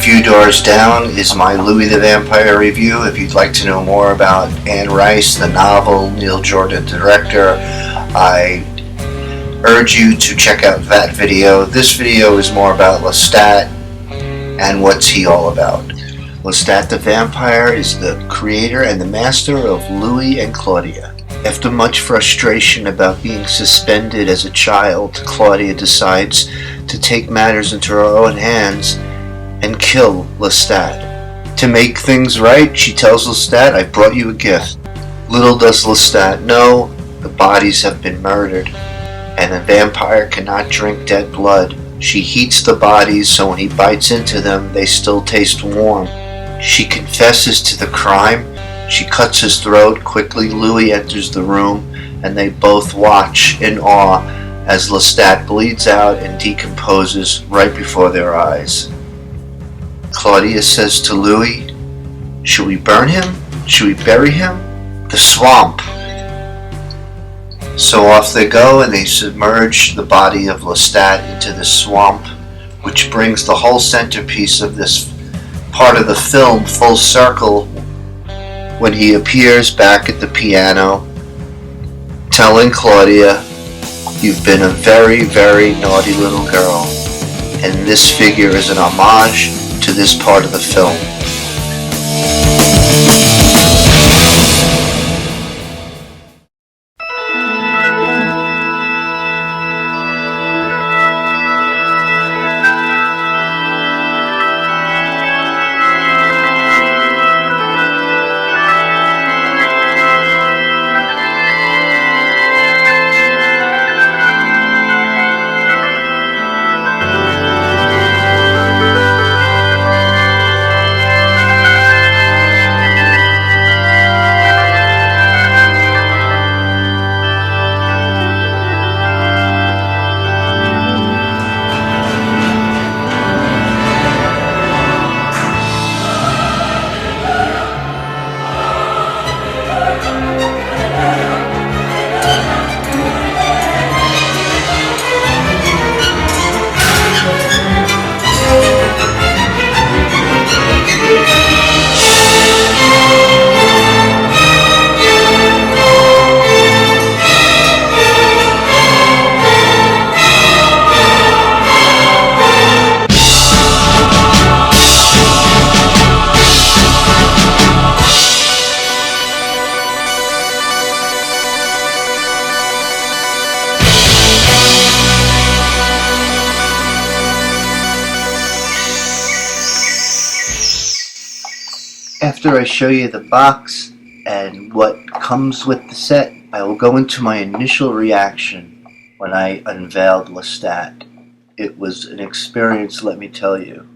few doors down is my Louis the Vampire review. If you'd like to know more about Anne Rice, the novel, Neil Jordan, the director, I urge you to check out that video. This video is more about Lestat and what's he all about. Lestat the Vampire is the creator and the master of Louis and Claudia. After much frustration about being suspended as a child, Claudia decides to take matters into her own hands and kill Lestat. To make things right, she tells Lestat, "I brought you a gift." Little does Lestat know, the bodies have been murdered, and a vampire cannot drink dead blood. She heats the bodies so when he bites into them, they still taste warm. She confesses to the crime. She cuts his throat. Quickly, Louis enters the room, and they both watch in awe as Lestat bleeds out and decomposes right before their eyes. Claudia says to Louis, "Should we burn him? Should we bury him? The swamp." So off they go, and they submerge the body of Lestat into the swamp, which brings the whole centerpiece of this part of the film full circle when he appears back at the piano, telling Claudia, "You've been a very, very naughty little girl." And this figure is an homage to this part of the film. After I show you the box and what comes with the set, I will go into my initial reaction when I unveiled Lestat. It was an experience, let me tell you.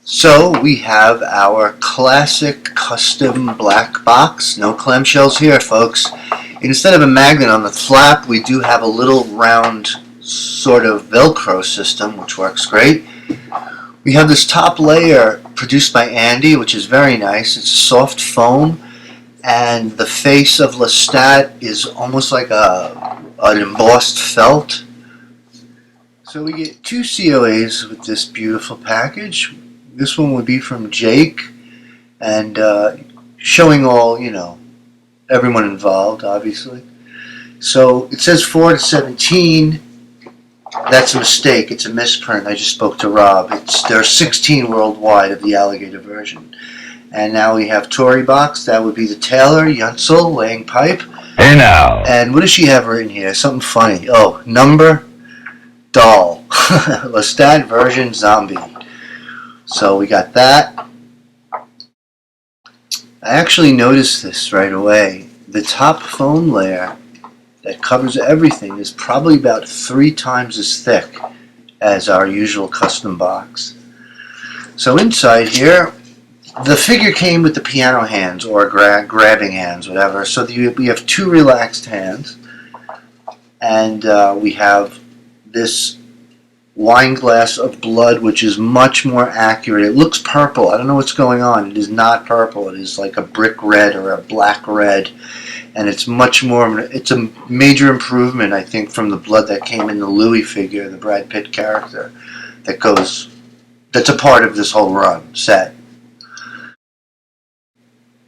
So we have our classic custom black box. No clamshells here, folks. Instead of a magnet on the flap, we do have a little round sort of Velcro system, which works great. We have this top layer produced by Andy, which is very nice. It's soft foam, and the face of Lestat is almost like an embossed felt. So we get two COAs with this beautiful package. This one would be from Jake, and showing all, everyone involved, obviously. So it says 4-17. That's a mistake. It's a misprint. I just spoke to Rob. There are 16 worldwide of the alligator version. And now we have Tory box. That would be the Taylor, Yunsel, laying pipe. Hey now. And what does she have written here? Something funny. Oh, number, doll. Lestat version zombie. So we got that. I actually noticed this right away. The top foam layer that covers everything is probably about 3 times as thick as our usual custom box. So inside here, the figure came with the piano hands or grabbing hands, whatever. So we have 2 relaxed hands, and we have this wine glass of blood, which is much more accurate. It looks purple. I don't know what's going on. It is not purple. It is like a brick red or a black red. And it's much more, it's a major improvement, I think, from the blood that came in the Louis figure, the Brad Pitt character, that goes that's a part of this whole run set.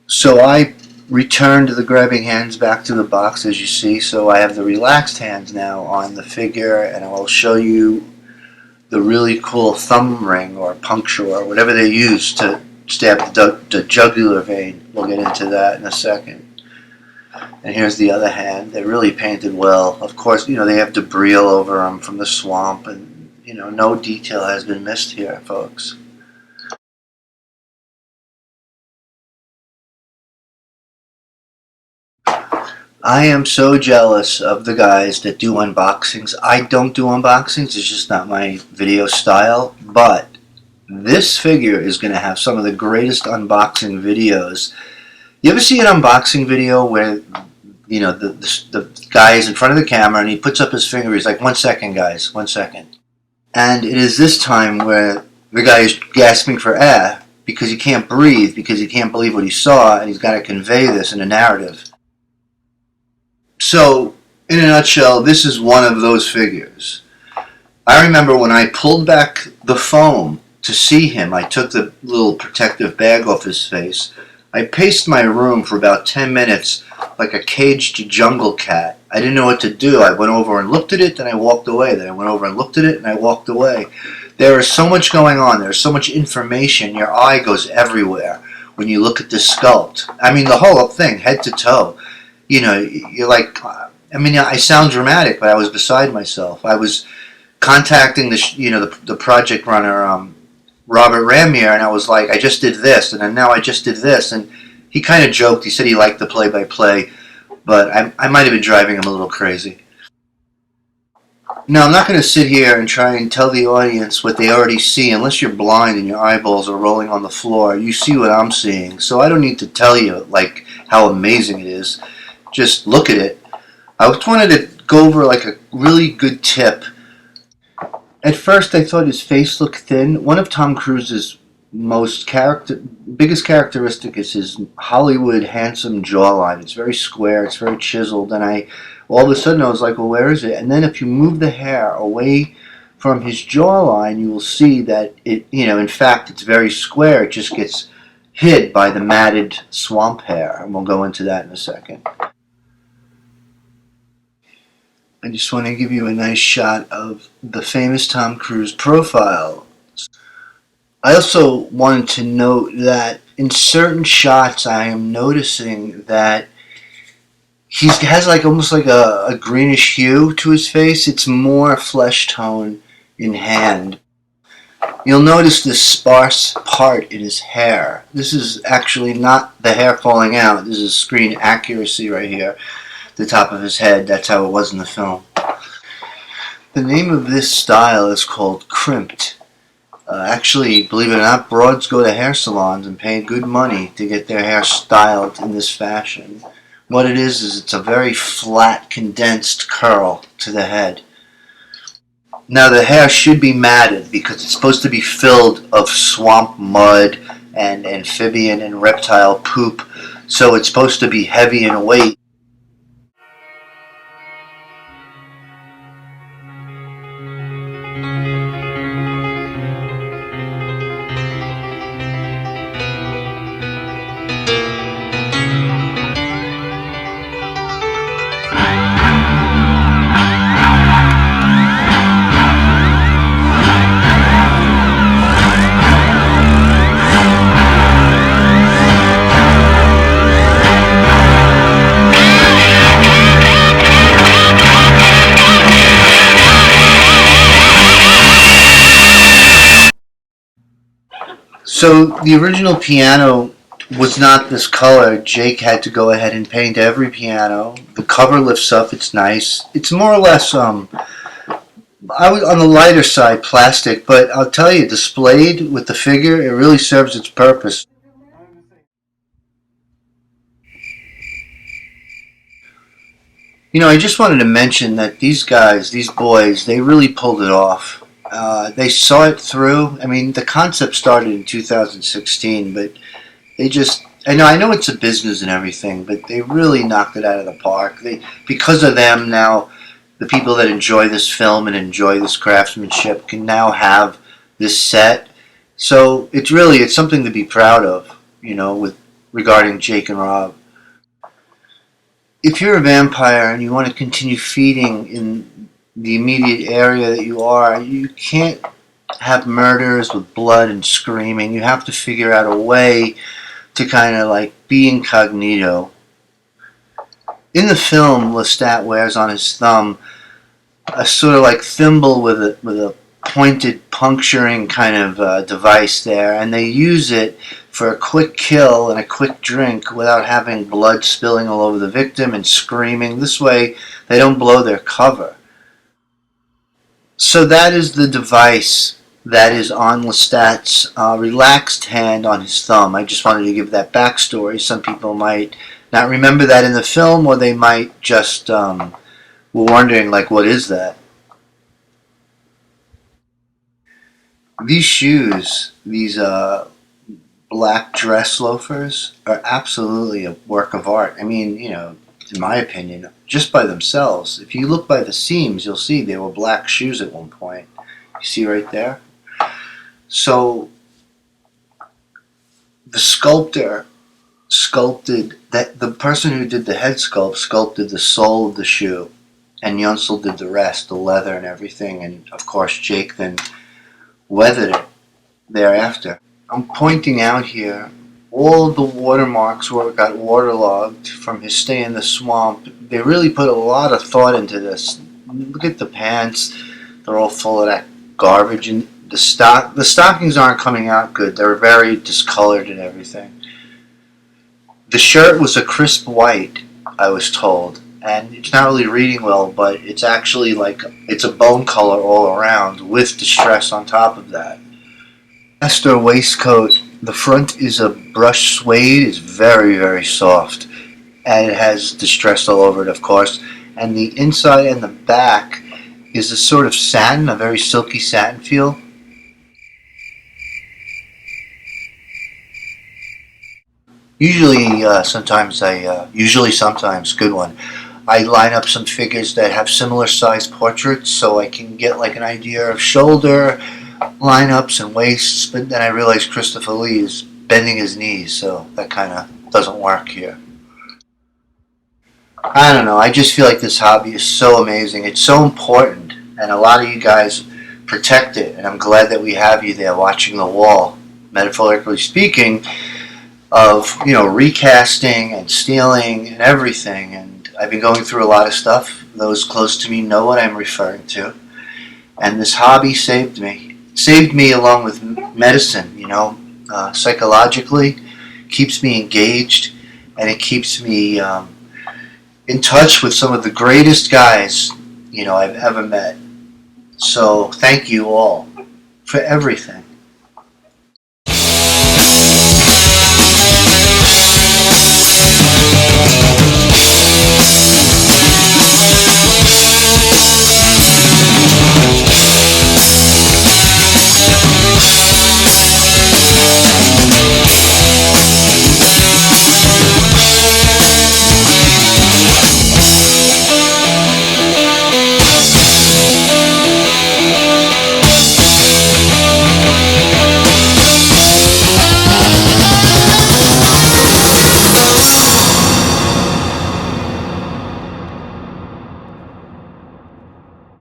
So I returned the grabbing hands back to the box, as you see. So I have the relaxed hands now on the figure, and I will show you the really cool thumb ring or puncture or whatever they use to stab the jugular vein. We'll get into that in a second. And here's the other hand. They're really painted well. Of course, they have debris all over them from the swamp, and no detail has been missed here, folks. I am so jealous of the guys that do unboxings. I don't do unboxings. It's just not my video style. But this figure is going to have some of the greatest unboxing videos. You ever see an unboxing video where the guy is in front of the camera and he puts up his finger? He's like, 1 second, guys, 1 second. And it is this time where the guy is gasping for air because he can't breathe, because he can't believe what he saw, and he's got to convey this in a narrative. So, in a nutshell, this is one of those figures. I remember when I pulled back the foam to see him, I took the little protective bag off his face. I paced my room for about 10 minutes like a caged jungle cat. I didn't know what to do. I went over and looked at it, then I walked away. Then I went over and looked at it, and I walked away. There is so much going on. There's so much information. Your eye goes everywhere when you look at this sculpt. I mean, the whole thing, head to toe. You're like, I sound dramatic, but I was beside myself. I was contacting the project runner, Robert Rahmier, and I was like, I just did this, and then now I just did this, and he kind of joked. He said he liked the play-by-play, but I might have been driving him a little crazy. Now, I'm not going to sit here and try and tell the audience what they already see. Unless you're blind and your eyeballs are rolling on the floor, you see what I'm seeing. So I don't need to tell you like how amazing it is. Just look at it. I just wanted to go over like a really good tip. At first, I thought his face looked thin. One of Tom Cruise's biggest characteristic is his Hollywood handsome jawline. It's very square. It's very chiseled. And all of a sudden, I was like, well, where is it? And then if you move the hair away from his jawline, you will see that in fact, it's very square. It just gets hid by the matted swamp hair. And we'll go into that in a second. I just want to give you a nice shot of the famous Tom Cruise profile. I also wanted to note that in certain shots I am noticing that he has almost like a greenish hue to his face. It's more flesh tone in hand. You'll notice this sparse part in his hair. This is actually not the hair falling out. This is screen accuracy right here. The top of his head. That's how it was in the film. The name of this style is called crimped. Actually, believe it or not, broads go to hair salons and pay good money to get their hair styled in this fashion. What it is it's a very flat, condensed curl to the head. Now the hair should be matted because it's supposed to be filled of swamp mud and amphibian and reptile poop, so it's supposed to be heavy in weight. So the original piano was not this color. Jake had to go ahead and paint every piano. The cover lifts up. It's nice. It's more or less I was on the lighter side, plastic, but I'll tell you, displayed with the figure, it really serves its purpose. I just wanted to mention that these guys, these boys, they really pulled it off. They saw it through. I mean, the concept started in 2016, but I know it's a business and everything, but they really knocked it out of the park. Because of them now, the people that enjoy this film and enjoy this craftsmanship can now have this set So it's something to be proud of, with regarding Jake and Rob. If you're a vampire and you want to continue feeding in the immediate area that you are, you can't have murders with blood and screaming. You have to figure out a way to kind of like be incognito. In the film, Lestat wears on his thumb a sort of like thimble with a pointed puncturing kind of device there, and they use it for a quick kill and a quick drink without having blood spilling all over the victim and screaming. This way, they don't blow their cover. So that is the device that is on Lestat's relaxed hand on his thumb. I just wanted to give that backstory. Some people might not remember that in the film, or they might just were wondering, like, what is that? These shoes, these black dress loafers, are absolutely a work of art. I mean, in my opinion, just by themselves. If you look by the seams, you'll see they were black shoes at one point. You see right there? So the sculptor sculpted that. The person who did the head sculpt sculpted the sole of the shoe, and Yunsel did the rest, the leather and everything. And of course, Jake then weathered it thereafter. I'm pointing out here all of the watermarks where it got waterlogged from his stay in the swamp. They really put a lot of thought into this. Look at the pants; they're all full of that garbage, and the stockings aren't coming out good. They're very discolored and everything. The shirt was a crisp white, I was told, and it's not really reading well, but it's actually like it's a bone color all around with distress on top of that. Master waistcoat. The front is a brushed suede. It's very, very soft, and it has distress all over it, of course. And the inside and the back is a sort of satin, a very silky satin feel. Sometimes, good one. I line up some figures that have similar sized portraits so I can get like an idea of shoulder lineups and waists, but then I realize Christopher Lee is bending his knees, so that kind of doesn't work here. I don't know, I just feel like this hobby is so amazing. It's so important, and a lot of you guys protect it, and I'm glad that we have you there watching the wall, metaphorically speaking, of recasting and stealing and everything. And I've been going through a lot of stuff. Those close to me know what I'm referring to, and this hobby saved me along with medicine. Psychologically, keeps me engaged, and it keeps me in touch with some of the greatest guys I've ever met. So thank you all for everything.